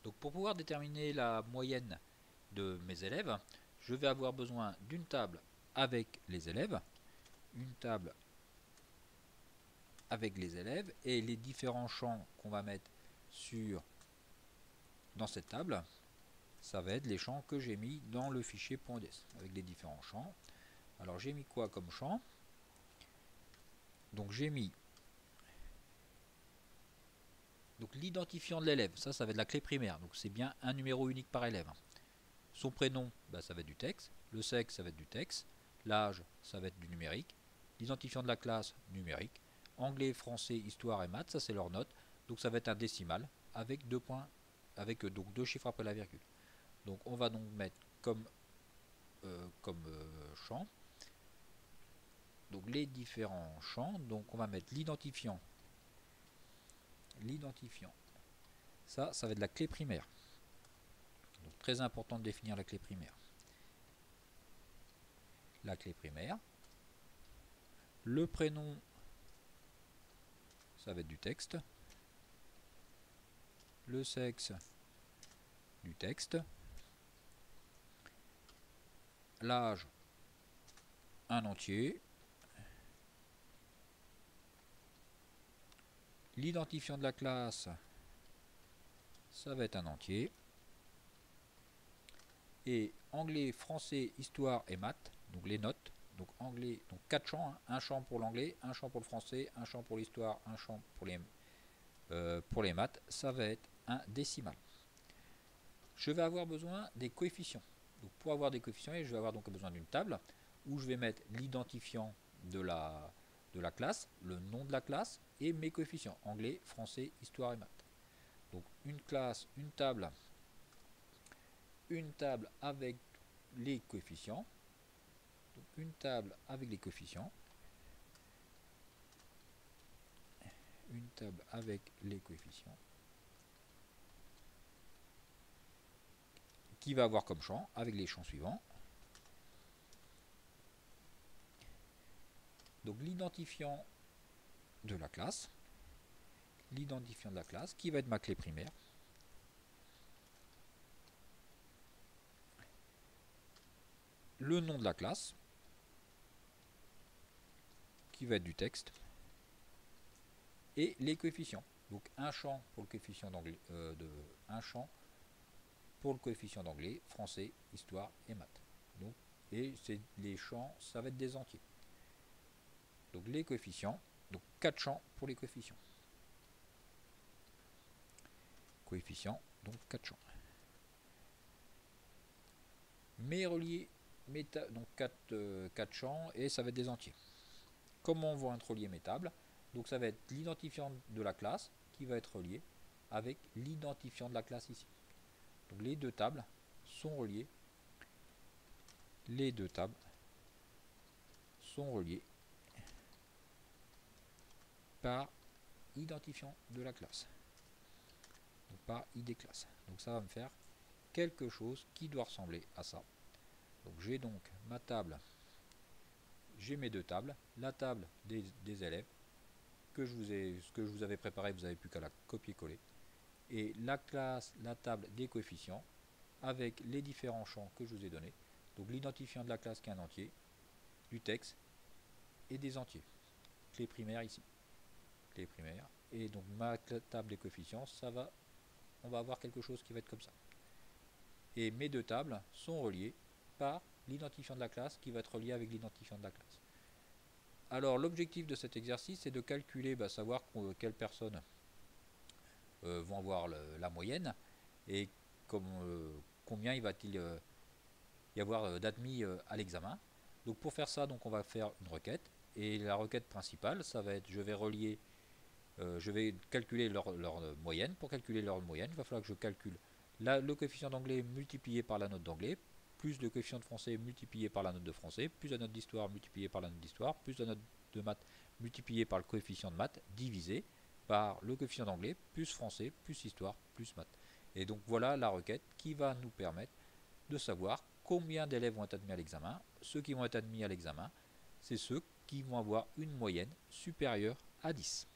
Donc pour pouvoir déterminer la moyenne de mes élèves, je vais avoir besoin d'une table avec les élèves, une table avec les élèves et les différents champs qu'on va mettre dans cette table, ça va être les champs que j'ai mis dans le fichier .ds avec les différents champs. Alors j'ai mis quoi comme champ? Donc j'ai mis l'identifiant de l'élève, ça va être la clé primaire, donc c'est bien un numéro unique par élève. Son prénom, ça va être du texte, le sexe, ça va être du texte, l'âge, ça va être du numérique, l'identifiant de la classe, numérique, anglais, français, histoire et maths, ça c'est leur note, donc ça va être un décimal avec deux points, avec donc deux chiffres après la virgule. Donc on va donc mettre comme champ donc les différents champs. Donc on va mettre l'identifiant. Ça va être la clé primaire. Donc très important de définir la clé primaire. La clé primaire. Le prénom, ça va être du texte. Le sexe, du texte. L'âge, un entier. L'identifiant de la classe, ça va être un entier. Et anglais, français, histoire et maths, donc les notes. Donc anglais, donc 4 champs, hein. Un champ pour l'anglais, un champ pour le français, un champ pour l'histoire, un champ pour les maths, ça va être un décimal. Je vais avoir besoin des coefficients. Donc pour avoir des coefficients, je vais avoir donc besoin d'une table où je vais mettre l'identifiant de la classe, le nom de la classe et mes coefficients, anglais, français, histoire et maths. Donc une table avec les coefficients. Donc une table avec les coefficients. Une table avec les coefficients. Qui va avoir comme champ, avec les champs suivants. Donc l'identifiant de la classe. L'identifiant de la classe qui va être ma clé primaire. Le nom de la classe qui va être du texte et les coefficients. Donc un champ pour le coefficient d'anglais, un champ pour le coefficient d'anglais, français, histoire et maths. Donc, et les champs, ça va être des entiers. Donc les coefficients, donc 4 champs pour les coefficients. Coefficients, donc 4 champs. Mais reliés, donc 4 champs et ça va être des entiers. Comment vont être reliés mes tables? Donc ça va être l'identifiant de la classe qui va être relié avec l'identifiant de la classe ici. Donc les deux tables sont reliées. Les deux tables sont reliées par identifiant de la classe. Donc par ID classe. Donc ça va me faire quelque chose qui doit ressembler à ça. Donc j'ai donc ma table, j'ai mes deux tables, la table des élèves ce que je vous avais préparé, vous n'avez plus qu'à la copier-coller, et la classe, la table des coefficients avec les différents champs que je vous ai donnés. Donc l'identifiant de la classe qui est un entier, du texte et des entiers. Clé primaire ici. Clé primaire. Et donc ma table des coefficients, on va avoir quelque chose qui va être comme ça. Et mes deux tables sont reliées par l'identifiant de la classe qui va être relié avec l'identifiant de la classe. Alors l'objectif de cet exercice c'est de calculer, savoir quelles personnes vont avoir la moyenne et combien il va-t-il y avoir d'admis à l'examen. Donc pour faire ça, donc on va faire une requête et la requête principale, ça va être je vais calculer leur moyenne. Pour calculer leur moyenne, il va falloir que je calcule le coefficient d'anglais multiplié par la note d'anglais, plus le coefficient de français multiplié par la note de français, plus la note d'histoire multipliée par la note d'histoire, plus la note de maths multipliée par le coefficient de maths, divisé par le coefficient d'anglais, plus français, plus histoire, plus maths. Et donc voilà la requête qui va nous permettre de savoir combien d'élèves vont être admis à l'examen. Ceux qui vont être admis à l'examen, c'est ceux qui vont avoir une moyenne supérieure à 10.